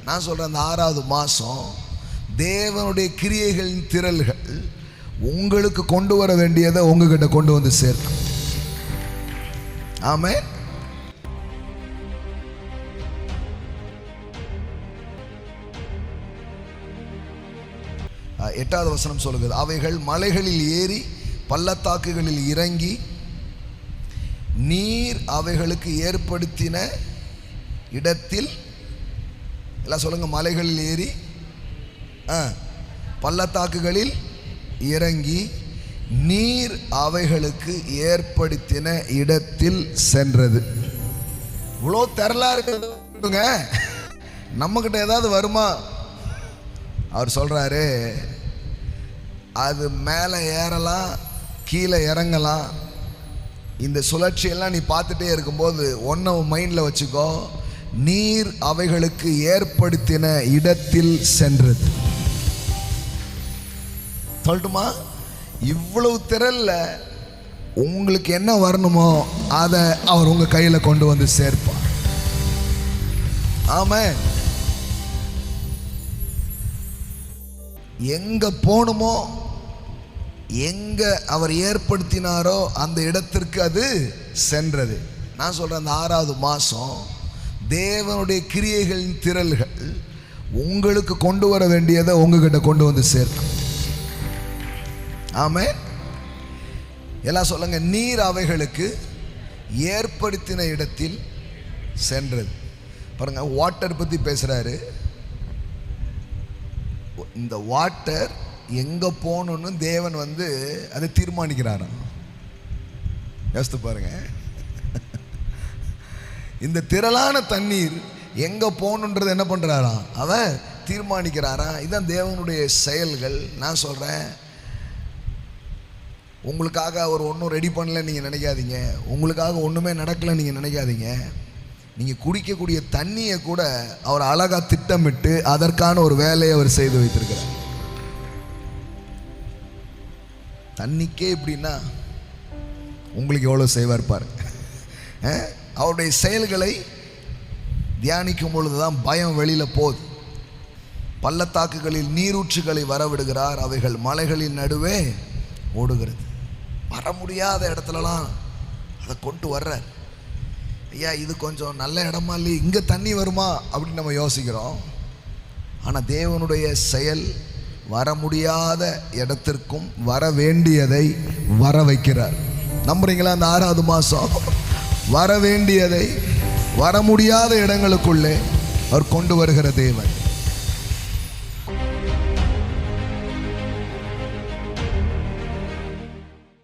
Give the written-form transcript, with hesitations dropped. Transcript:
நான் சொல்கிறேன், அந்த 6வது மாதம் தேவனுடைய கிரியைகளின் திரள்கள் உங்களுக்கு கொண்டு வர வேண்டியதை உங்ககிட்ட கொண்டு வந்து சேர்க்கும். ஆமென். எட்டாவது வசனம் சொல்லுகிறது, அவைகள் மலைகளில் ஏறி பள்ளத்தாக்குகளில் இறங்கி நீர் அவைகளுக்கு ஏற்படுத்தின இடத்தில், எல்லாம் சொல்லுங்க, மலைகளில் ஏறி பள்ளத்தாக்குகளில் இறங்கி நீர் அவைகளுக்கு ஏற்படுத்தின இடத்தில் சென்றது. இவ்வளோ திரளா இருக்குங்க, நம்மகிட்ட ஏதாவது வருமா? அவர் சொல்றாரு, அது மேலே ஏறலாம், கீழே இறங்கலாம். இந்த சுழற்சியெல்லாம் நீ பார்த்துட்டே இருக்கும்போது ஒன்றை மைண்டில் வச்சுக்கோ, நீர் அவைகளுக்கு ஏற்படுத்தின இடத்தில் சென்றது. சொல்லட்டுமா? இவ்வளவு திரள்ல உங்களுக்கு என்ன வரணுமோ அதை அவர் உங்க கையில கொண்டு வந்து சேர்ப்பார். ஆமென். எங்க போகணுமோ, எங்க அவர் ஏற்படுத்தினாரோ அந்த இடத்திற்கு அது சென்றது. நான் சொல்றேன், அந்த 6வது மாதம் தேவனுடைய கிரியைகளின் திரள்கள் உங்களுக்கு கொண்டு வர வேண்டியதை உங்ககிட்ட கொண்டு வந்து சேர்க்கும். ஆமென். எல்லாம் சொல்லுங்க, நீர் அவைகளுக்கு ஏற்படுத்தின இடத்தில் சென்றது. பாருங்க, வாட்டர் பத்தி பேசுறாரு. இந்த வாட்டர் எங்க போகணும்னு தேவன் வந்து அதை தீர்மானிக்கிறாராம். யோசித்து பாருங்க, இந்த திரளான தண்ணீர் எங்க போகணுன்றது என்ன பண்றாராம், அவன் தீர்மானிக்கிறாராம். இதுதான் தேவனுடைய செயல்கள். நான் சொல்றேன், உங்களுக்காக அவர் ஒன்றும் ரெடி பண்ணல நீங்கள் நினைக்காதீங்க, உங்களுக்காக ஒன்றுமே நடக்கலை நீங்கள் நினைக்காதீங்க. நீங்கள் குடிக்கக்கூடிய தண்ணியை கூட அவர் அழகாக திட்டமிட்டு அதற்கான ஒரு வேலையை அவர் செய்து வைத்திருக்கிறார். தண்ணிக்கே இப்படின்னா உங்களுக்கு எவ்வளோ செய்வார் பாருங்க. அவருடைய செயல்களை தியானிக்கும் பொழுதுதான் பயம் வெளியில் போகுது. பள்ளத்தாக்குகளில் நீரூற்றுகளை வரவிடுகிறார், அவைகள் மலைகளின் நடுவே ஓடுகிறது. வர முடியாத இடத்துலலாம் அதை கொண்டு வர்றார். ஐயா, இது கொஞ்சம் நல்ல இடமா இல்லை, இங்கே தண்ணி வருமா அப்படின்னு நம்ம யோசிக்கிறோம். ஆனால் தேவனுடைய செயல் வர முடியாத இடத்திற்கும் வர வேண்டியதை வர வைக்கிறார். நம்புறீங்களா? அந்த 6வது மாதம் வர வேண்டியதை வர முடியாத இடங்களுக்குள்ளே அவர் கொண்டு வருகிற தேவன்.